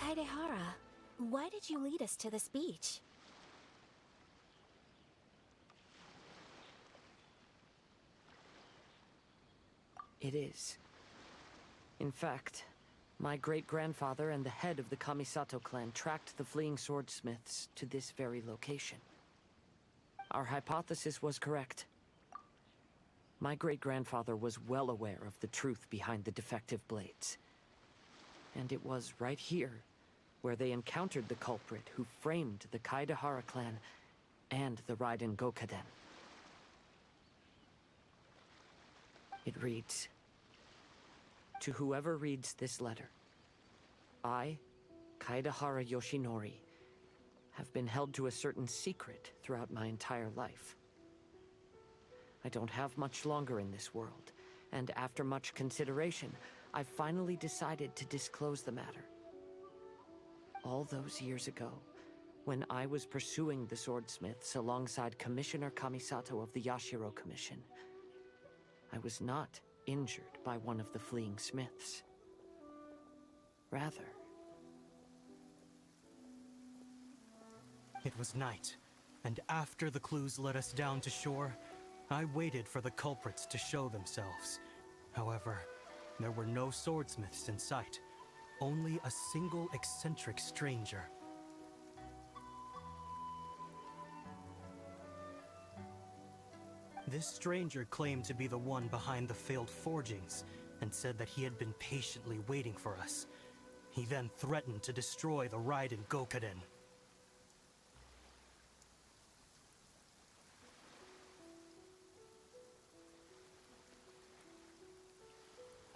Kaidehara, why did you lead us to this beach? It is. In fact, my great-grandfather and the head of the Kamisato clan tracked the fleeing swordsmiths to this very location. Our hypothesis was correct. My great-grandfather was well aware of the truth behind the defective blades. And it was right here where they encountered the culprit who framed the Kaidehara clan and the Raiden Gokaden. It reads, "To whoever reads this letter, I, Kaidehara Yoshinori, have been held to a certain secret throughout my entire life. I don't have much longer in this world, and after much consideration, I finally decided to disclose the matter. All those years ago, when I was pursuing the swordsmiths alongside Commissioner Kamisato of the Yashiro Commission, I was not injured by one of the fleeing smiths. Rather, it was night, and after the clues led us down to shore, I waited for the culprits to show themselves. However, there were no swordsmiths in sight, only a single eccentric stranger. This stranger claimed to be the one behind the failed forgings, and said that he had been patiently waiting for us. He then threatened to destroy the Raiden Gokaden.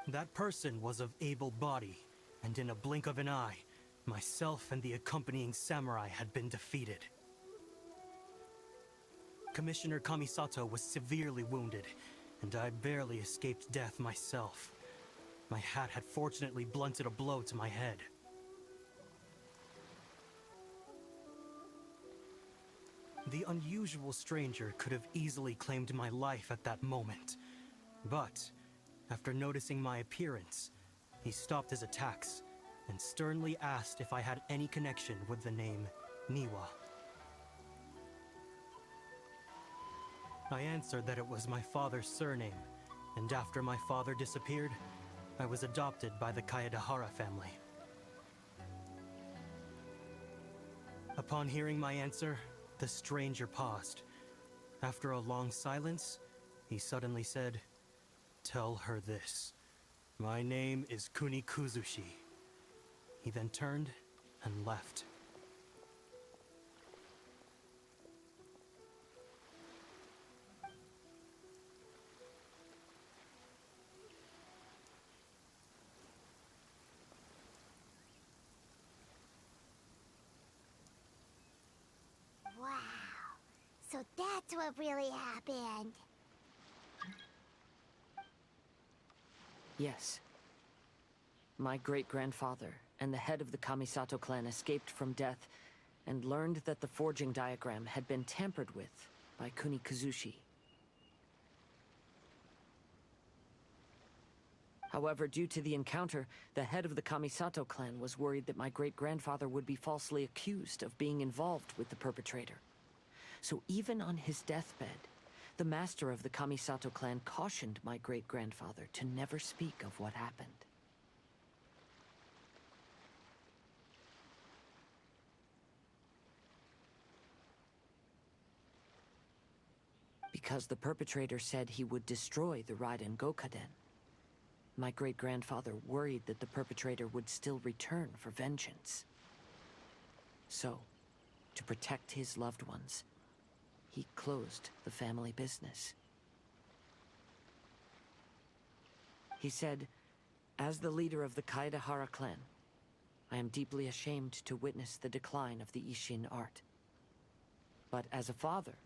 That person was of able body, and in a blink of an eye, myself and the accompanying samurai had been defeated. Commissioner Kamisato was severely wounded, and I barely escaped death myself. My hat had fortunately blunted a blow to my head. The unusual stranger could have easily claimed my life at that moment, but after noticing my appearance, he stopped his attacks and sternly asked if I had any connection with the name Niwa. I answered that it was my father's surname, and after my father disappeared, I was adopted by the Kaedehara family. Upon hearing my answer, the stranger paused. After a long silence, he suddenly said, "Tell her this. My name is Kunikuzushi." He then turned and left. Wow. So that's what really happened. yes. My great-grandfather and the head of the Kamisato clan escaped from death and learned that the forging diagram had been tampered with by Kunikuzushi. However, due to the encounter, the head of the Kamisato clan was worried that my great-grandfather would be falsely accused of being involved with the perpetrator. So even on his deathbed, the master of the Kamisato clan cautioned my great-grandfather to never speak of what happened. Because the perpetrator said he would destroy the Raiden Gokaden, my great-grandfather worried that the perpetrator would still return for vengeance. So, to protect his loved ones, he closed the family business. He said, "As the leader of the Kaedehara clan, I am deeply ashamed to witness the decline of the Isshin art. But as a father,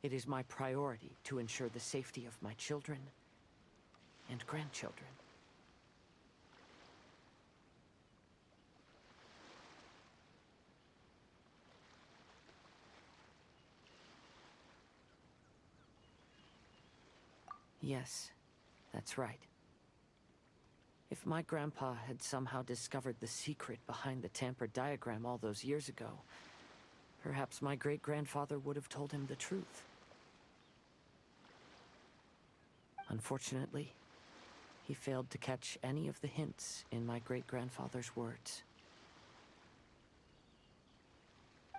it is my priority to ensure the safety of my children and grandchildren." Yes, that's right. If my grandpa had somehow discovered the secret behind the tampered diagram all those years ago, perhaps my great-grandfather would have told him the truth. Unfortunately, he failed to catch any of the hints in my great-grandfather's words.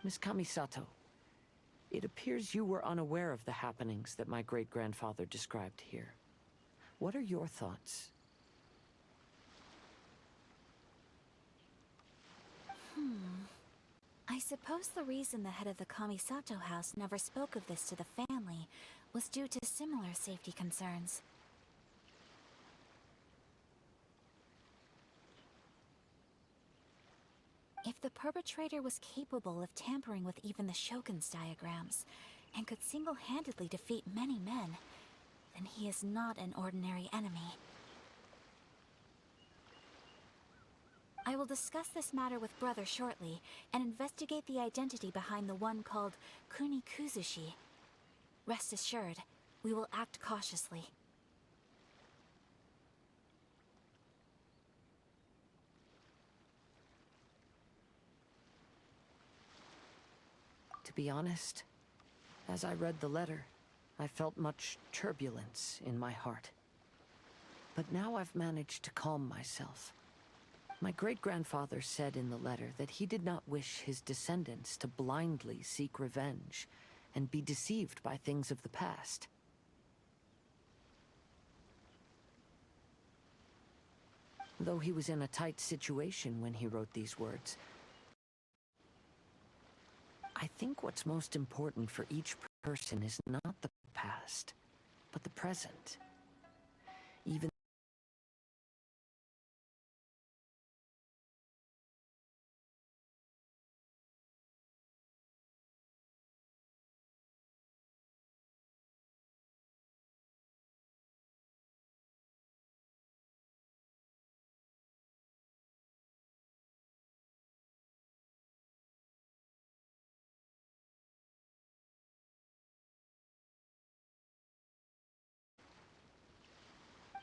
Miss Kamisato, it appears you were unaware of the happenings that my great-grandfather described here. What are your thoughts? I suppose the reason the head of the Kamisato house never spoke of this to the family was due to similar safety concerns. If the perpetrator was capable of tampering with even the Shogun's diagrams, and could single-handedly defeat many men, then he is not an ordinary enemy. I will discuss this matter with Brother shortly, and investigate the identity behind the one called Kuni Kuzushi. Rest assured, we will act cautiously. To be honest, as I read the letter, I felt much turbulence in my heart. But now I've managed to calm myself. My great-grandfather said in the letter that he did not wish his descendants to blindly seek revenge and be deceived by things of the past. Though he was in a tight situation when he wrote these words, I think what's most important for each person is not the past, but the present. Even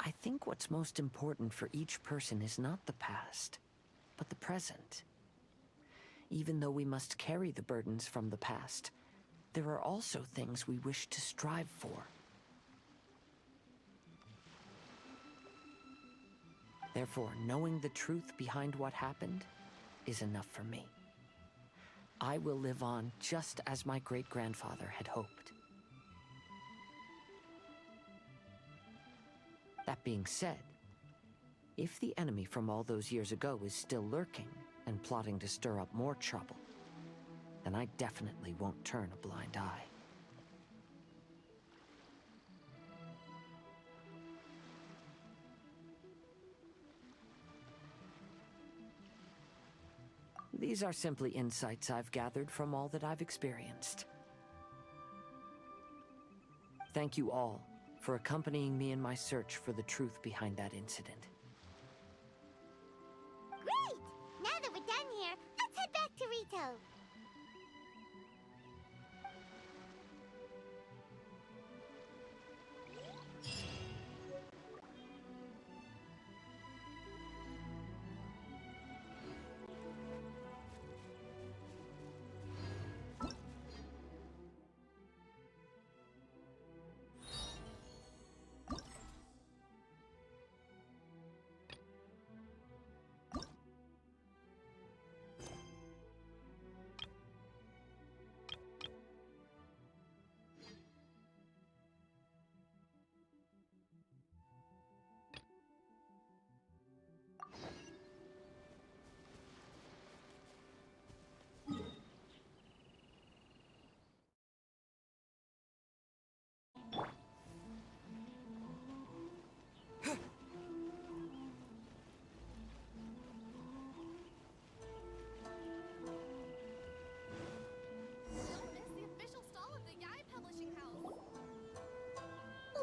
I think what's most important for each person is not the past, but the present. Even though we must carry the burdens from the past, there are also things we wish to strive for. Therefore, knowing the truth behind what happened is enough for me. I will live on just as my great-grandfather had hoped. That being said, if the enemy from all those years ago is still lurking and plotting to stir up more trouble, then I definitely won't turn a blind eye. These are simply insights I've gathered from all that I've experienced. Thank you all for accompanying me in my search for the truth behind that incident. Great! Now that we're done here, let's head back to Rito.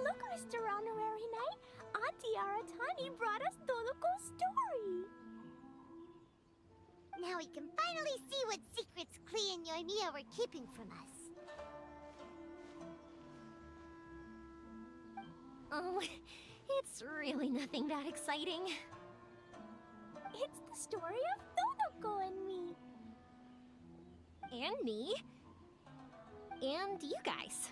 Look, Mr. Honorary Knight, Auntie Aratani brought us Toluco's story. Now we can finally see what secrets Klee and Yoimiya were keeping from us. Oh, it's really nothing that exciting. It's the story of Todoko and me. And me. And you guys.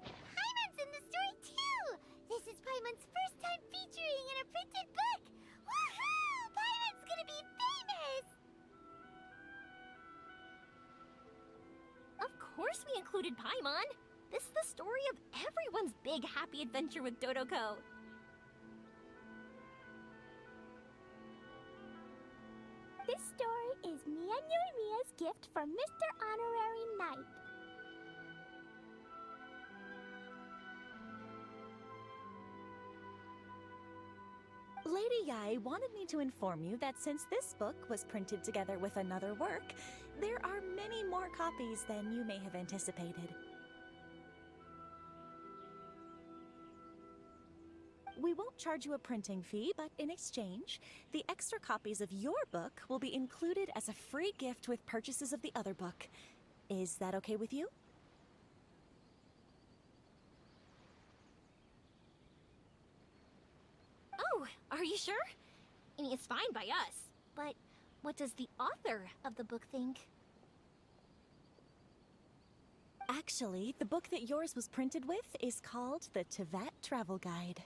Paimon's in the story too! This is Paimon's first time featuring in a printed book! Woohoo! Paimon's gonna be famous! Of course we included Paimon. This is the story of everyone's big happy adventure with Dodoko. This story is me and Yoimiya's gift for Mr. Honorary Knight. Lady Yai wanted me to inform you that since this book was printed together with another work, there are many more copies than you may have anticipated. We won't charge you a printing fee, but in exchange, the extra copies of your book will be included as a free gift with purchases of the other book. Is that okay with you? Oh, are you sure? I mean, it's fine by us. But what does the author of the book think? Actually, the book that yours was printed with is called the Teyvat Travel Guide.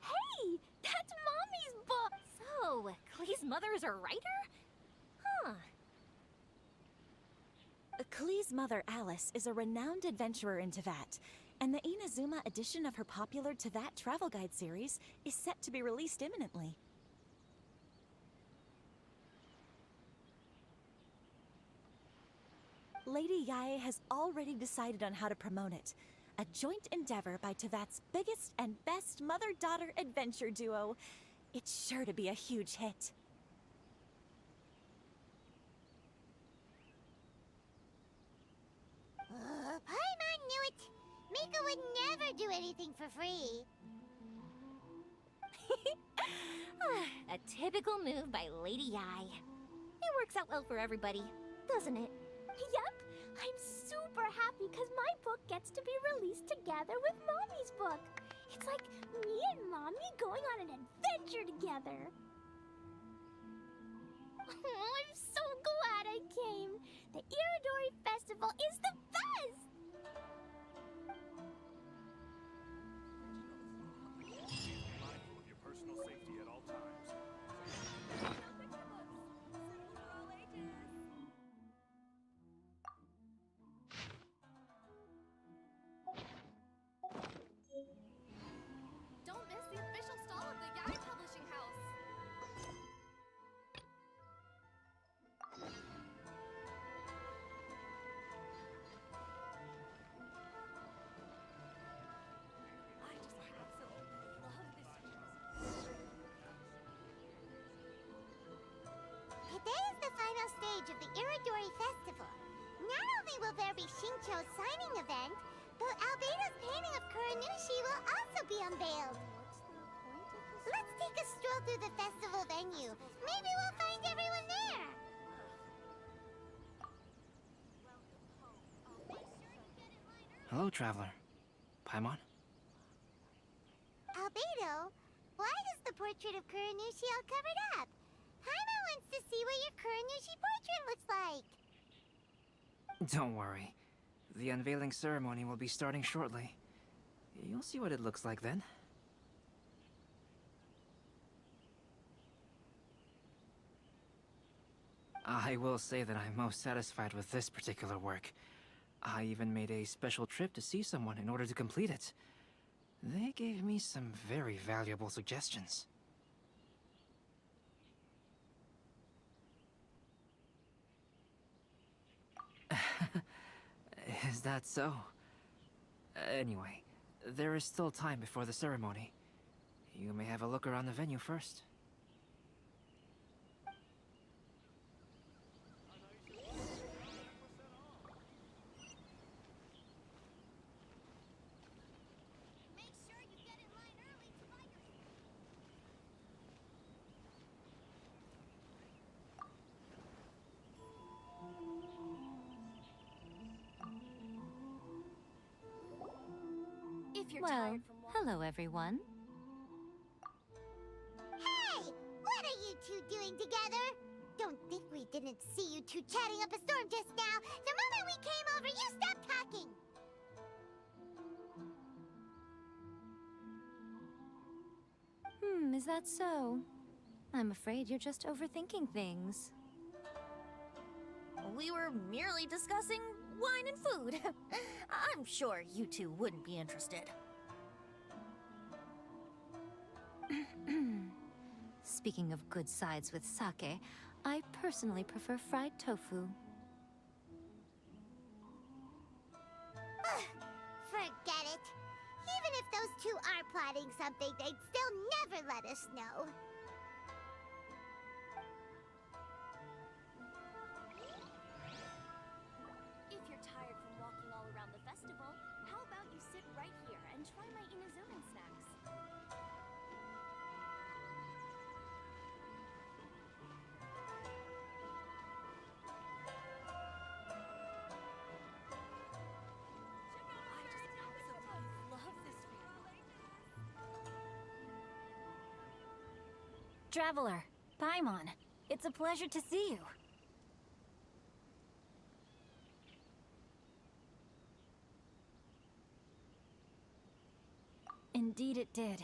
Hey, that's Mommy's book! So, Klee's mother is a writer? Huh. Klee's mother, Alice, is a renowned adventurer in Teyvat, and the Inazuma edition of her popular Teyvat Travel Guide series is set to be released imminently. Lady Yae has already decided on how to promote it. A joint endeavor by Teyvat's biggest and best mother-daughter adventure duo. It's sure to be a huge hit. Paimon knew it! Miko would never do anything for free. A typical move by Lady Yai. It works out well for everybody, doesn't it? Yup, I'm super happy because my book gets to be released together with Mommy's book. It's like me and Mommy going on an adventure together. Oh, I'm so glad I came. The Irodori Festival is the best! Be mindful of your personal safety at all times. final stage of the Irodori Festival. Not only will there be Shincho's signing event, but Albedo's painting of Kuranushi will also be unveiled. Let's take a stroll through the festival venue. Maybe we'll find everyone there. Hello, traveler. Paimon? Albedo, why is the portrait of Kuranushi all covered up? Paimon wants to see what your Kuranushi portrait looks like. Don't worry. The unveiling ceremony will be starting shortly. You'll see what it looks like then. I will say that I'm most satisfied with this particular work. I even made a special trip to see someone in order to complete it. They gave me some very valuable suggestions. Is that so? Anyway, there is still time before the ceremony. You may have a look around the venue first. Make sure you get in line early to buy your... If you're Well, tired from walking... hello everyone. Hey! What are you two doing together? Don't think we didn't see you two chatting up a storm just now. The moment we came over, you stopped talking. Is that so? I'm afraid you're just overthinking things. We were merely discussing wine and food. I'm sure you two wouldn't be interested. Speaking of good sides with sake, I personally prefer fried tofu. Forget it. Even if those two are plotting something, they'd still never let us know. If you're tired from walking all around the festival, how about you sit right here and try my Inazuman snacks? I just absolutely love this family. Traveler, Paimon, it's a pleasure to see you. Indeed it did.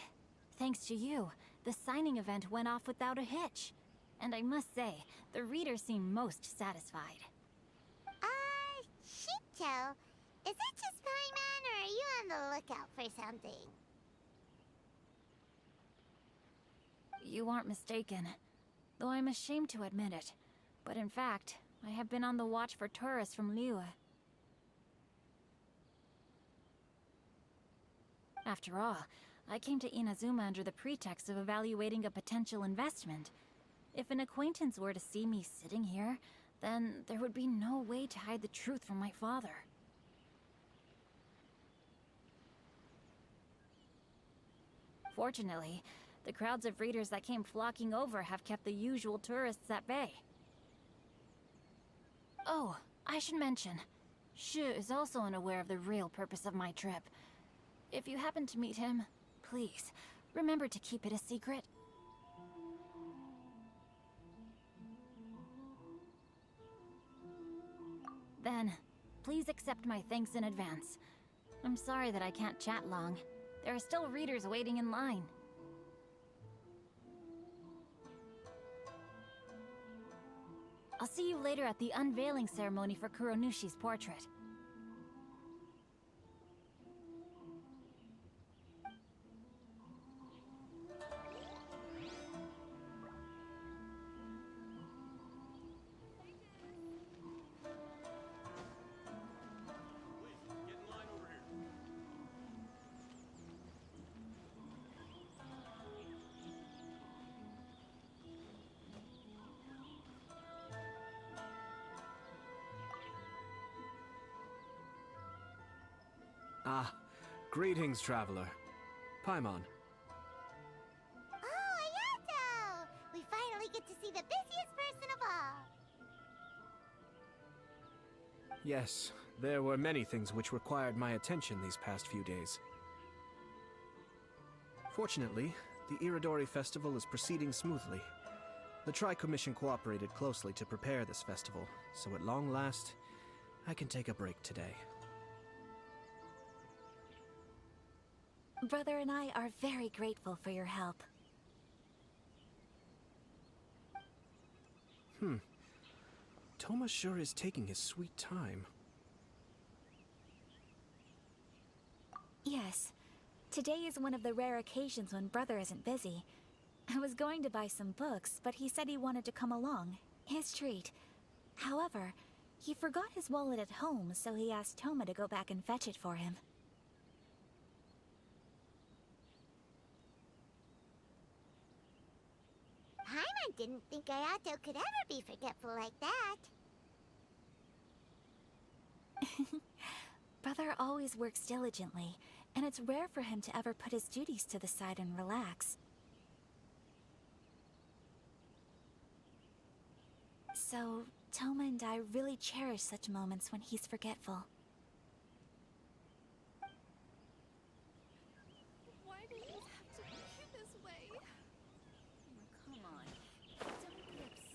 Thanks to you, the signing event went off without a hitch. And I must say, the readers seem most satisfied. Shincho, is it just Paimon, or are you on the lookout for something? You aren't mistaken, though I'm ashamed to admit it. But in fact, I have been on the watch for tourists from Liyue. After all, I came to Inazuma under the pretext of evaluating a potential investment. If an acquaintance were to see me sitting here, then there would be no way to hide the truth from my father. Fortunately, the crowds of readers that came flocking over have kept the usual tourists at bay. Oh, I should mention, Shu is also unaware of the real purpose of my trip. If you happen to meet him, please, remember to keep it a secret. Then, please accept my thanks in advance. I'm sorry that I can't chat long. There are still readers waiting in line. I'll see you later at the unveiling ceremony for Kuronushi's portrait. Ah, greetings, traveler. Paimon. Oh, Ayato! We finally get to see the busiest person of all. Yes, there were many things which required my attention these past few days. Fortunately, the Irodori festival is proceeding smoothly. The Tri-Commission cooperated closely to prepare this festival, so at long last, I can take a break today. Brother and I are very grateful for your help. Toma sure is taking his sweet time. Yes. Today is one of the rare occasions when Brother isn't busy. I was going to buy some books, but he said he wanted to come along. His treat. However, he forgot his wallet at home, so he asked Toma to go back and fetch it for him. Paimon didn't think Ayato could ever be forgetful like that. Brother always works diligently, and it's rare for him to ever put his duties to the side and relax. So, Toma and I really cherish such moments when he's forgetful. Why do you have to be this way? Oh, come on. Don't be upset.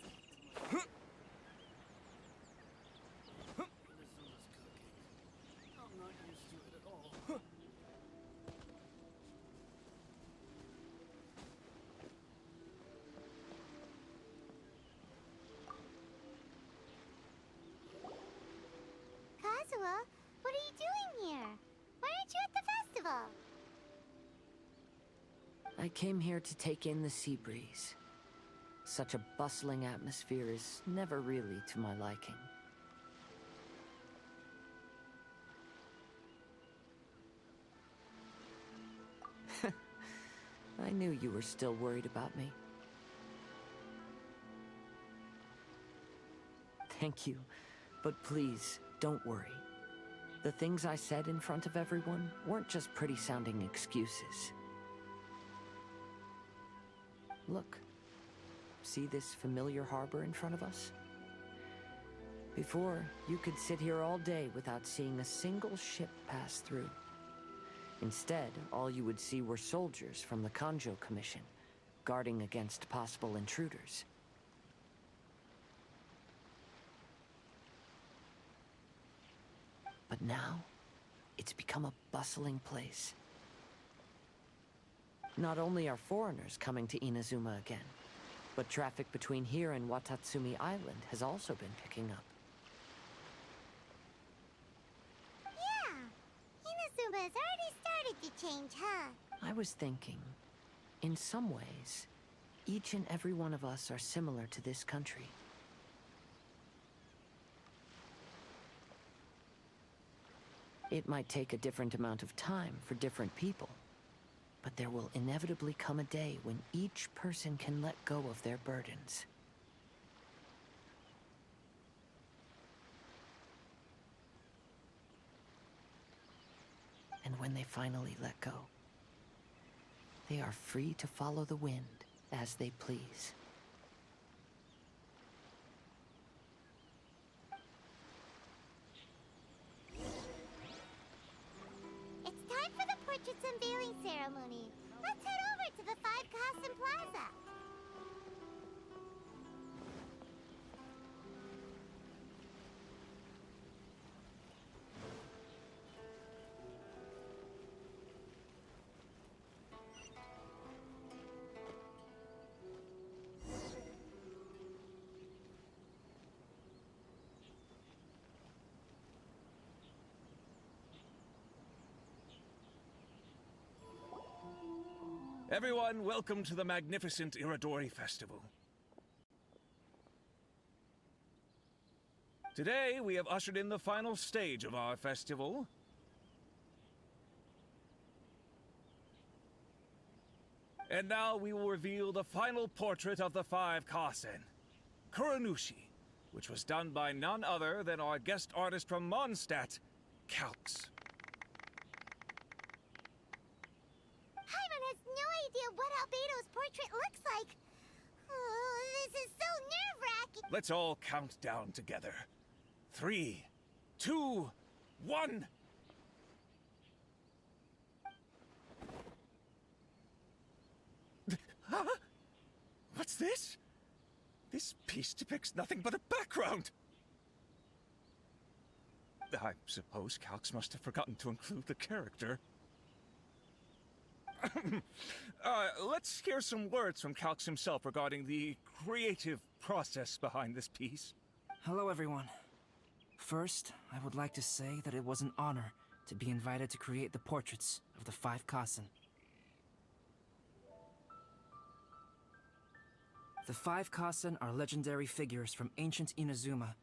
Inazuma's cooking. I'm not used to it at all. Kazuha, what are you doing here? Why aren't you at the festival? I came here to take in the sea breeze. Such a bustling atmosphere is never really to my liking. I knew you were still worried about me. Thank you, but please, don't worry. The things I said in front of everyone weren't just pretty-sounding excuses. Look. See this familiar harbor in front of us? Before, you could sit here all day without seeing a single ship pass through. Instead, all you would see were soldiers from the Kanjo Commission, guarding against possible intruders. But now, it's become a bustling place. Not only are foreigners coming to Inazuma again, but traffic between here and Watatsumi Island has also been picking up. Yeah, Inazuma has already started to change, huh? I was thinking, in some ways, each and every one of us are similar to this country. It might take a different amount of time for different people, but there will inevitably come a day when each person can let go of their burdens. And when they finally let go, they are free to follow the wind as they please. It's time for the portraits unveiling ceremony. Let's head over to the Five Kasen Plaza. Everyone, welcome to the magnificent Irodori Festival. Today, we have ushered in the final stage of our festival. And now we will reveal the final portrait of the Five Kasen, Kuranushi, which was done by none other than our guest artist from Mondstadt, Calx. what Albedo's portrait looks like. Oh, this is so nerve-wracking. Let's all count down together. 3, 2, 1. Huh? What's this? This piece depicts nothing but a background. I suppose Calx must have forgotten to include the character. Let's hear some words from Calx himself regarding the creative process behind this piece. Hello, everyone. First, I would like to say that it was an honor to be invited to create the portraits of the 5 Kasen. The 5 Kasen are legendary figures from ancient Inazuma,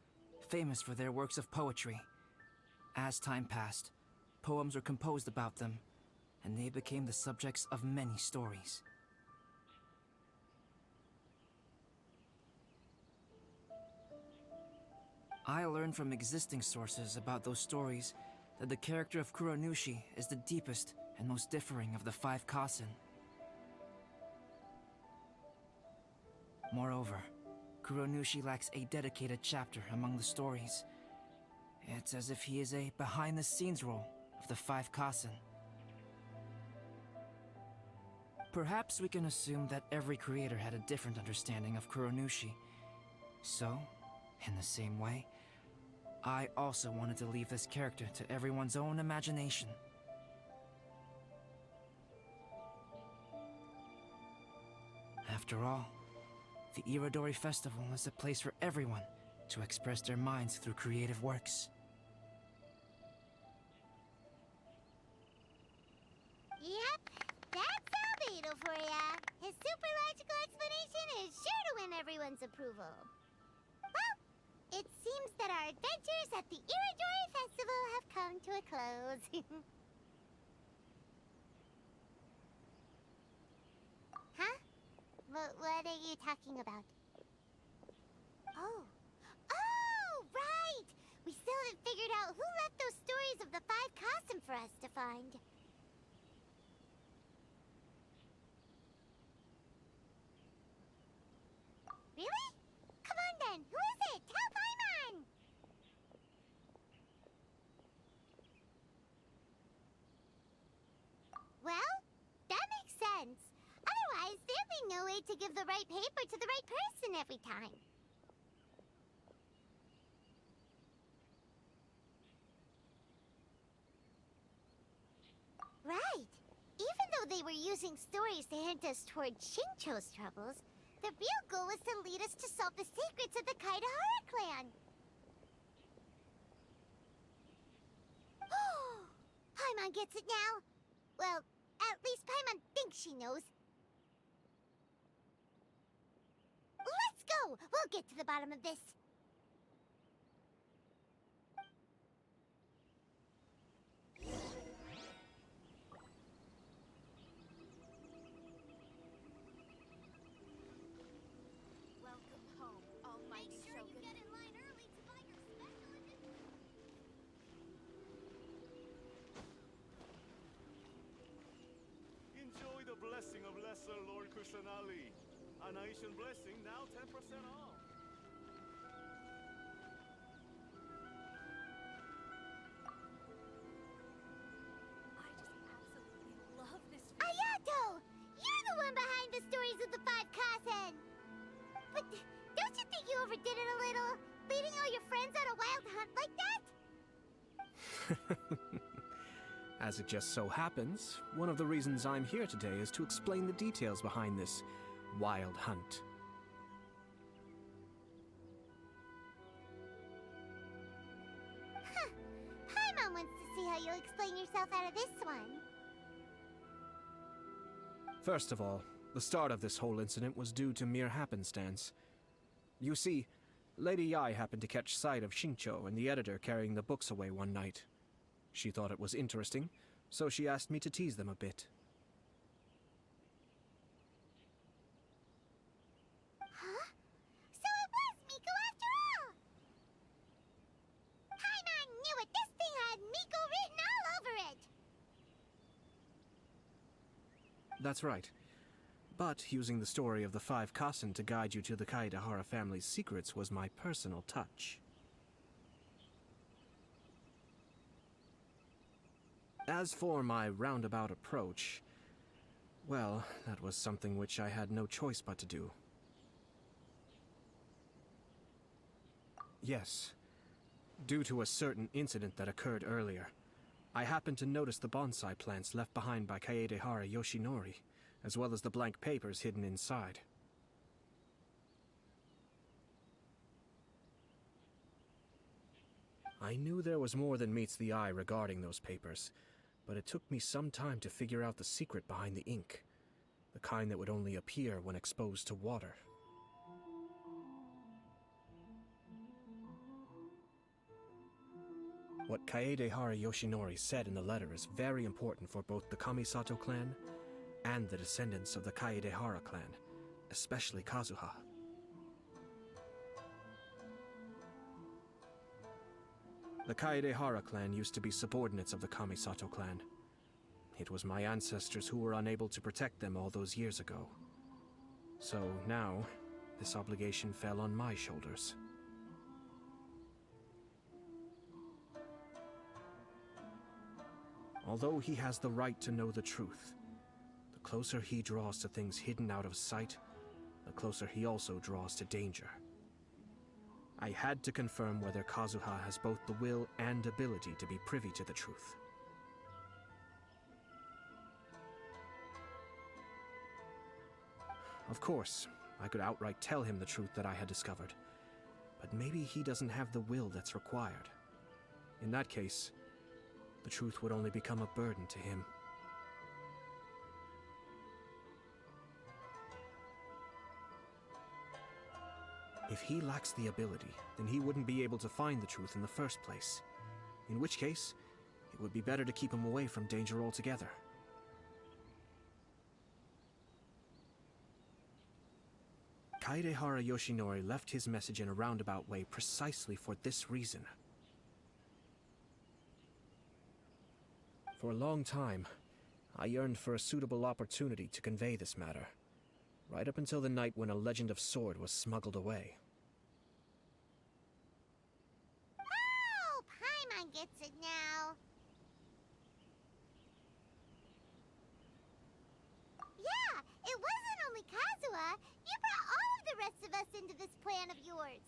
famous for their works of poetry. As time passed, poems were composed about them, and they became the subjects of many stories. I learned from existing sources about those stories that the character of Kuronushi is the deepest and most differing of the 5 Kasen. Moreover, Kuronushi lacks a dedicated chapter among the stories. It's as if he is a behind-the-scenes role of the 5 Kasen. Perhaps we can assume that every creator had a different understanding of Kuronushi. So, in the same way, I also wanted to leave this character to everyone's own imagination. After all, the Irodori Festival is a place for everyone to express their minds through creative works. Yep, that's Albedo for ya. His super logical explanation is sure to win everyone's approval. Well, it seems that our adventures at the Irodori Festival have come to a close. Huh? What are you talking about? Oh. Oh, right! We still haven't figured out who left those stories of the 5 Kasen for us to find. Really? Come on then, who is it? Tell Paimon! Well, that makes sense. Otherwise, there'd be no way to give the right paper to the right person every time. Right. Even though they were using stories to hint us toward Shincho's troubles, the real goal was to lead us to solve the secrets of the Kaidahara clan. Paimon gets it now. Well, at least Paimon thinks she knows. Let's go! We'll get to the bottom of this. Welcome home, almighty Make sure you Shogun. get in line early to buy your special edition. Enjoy the blessing of Lesser Lord Kusanali. A nation blessing, now 10% off. I just absolutely love this video. Ayato! You're the one behind the stories of the 5 Kasen! But don't you think you overdid it a little? Leading all your friends on a wild hunt like that? As it just so happens, one of the reasons I'm here today is to explain the details behind this wild hunt. Huh. Paimon wants to see how you'll explain yourself out of this one. First of all, the start of this whole incident was due to mere happenstance. You see, Lady Yai happened to catch sight of Shincho and the editor carrying the books away one night. She thought it was interesting, so she asked me to tease them a bit. Huh? So it was Miko after all! Paimon knew it! This thing had Miko written all over it! That's right. But using the story of the 5 Kassen to guide you to the Kaedehara family's secrets was my personal touch. As for my roundabout approach, well, that was something which I had no choice but to do. Yes, due to a certain incident that occurred earlier, I happened to notice the bonsai plants left behind by Kaedehara Yoshinori, as well as the blank papers hidden inside. I knew there was more than meets the eye regarding those papers, but it took me some time to figure out the secret behind the ink, the kind that would only appear when exposed to water. What Kaedehara Yoshinori said in the letter is very important for both the Kamisato clan and the descendants of the Kaedehara clan, especially Kazuha. The Kaedehara clan used to be subordinates of the Kamisato clan. It was my ancestors who were unable to protect them all those years ago. So now, this obligation fell on my shoulders. Although he has the right to know the truth, the closer he draws to things hidden out of sight, the closer he also draws to danger. I had to confirm whether Kazuha has both the will and ability to be privy to the truth. Of course, I could outright tell him the truth that I had discovered, but maybe he doesn't have the will that's required. In that case, the truth would only become a burden to him. If he lacks the ability, then he wouldn't be able to find the truth in the first place. In which case, it would be better to keep him away from danger altogether. Kaedehara Yoshinori left his message in a roundabout way precisely for this reason. For a long time, I yearned for a suitable opportunity to convey this matter, right up until the night when a legend of sword was smuggled away. Oh, Paimon gets it now. Yeah, it wasn't only Kazuha. You brought all of the rest of us into this plan of yours.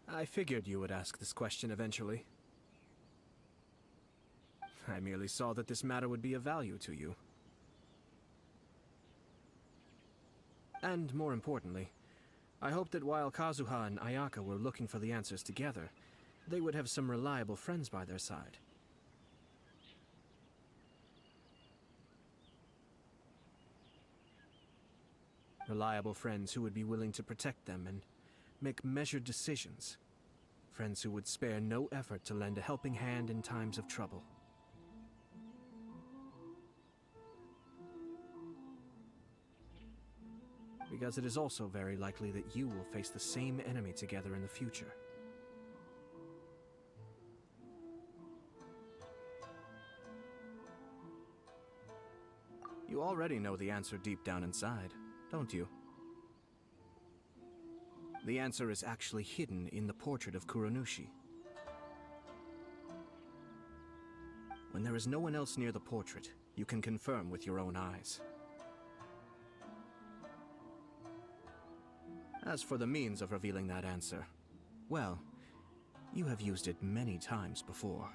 I figured you would ask this question eventually. I merely saw that this matter would be of value to you. And more importantly, I hoped that while Kazuha and Ayaka were looking for the answers together, they would have some reliable friends by their side. Reliable friends who would be willing to protect them and make measured decisions. Friends who would spare no effort to lend a helping hand in times of trouble. Because it is also very likely that you will face the same enemy together in the future. You already know the answer deep down inside, don't you? The answer is actually hidden in the portrait of Kuronushi. When there is no one else near the portrait, you can confirm with your own eyes. As for the means of revealing that answer, well, you have used it many times before.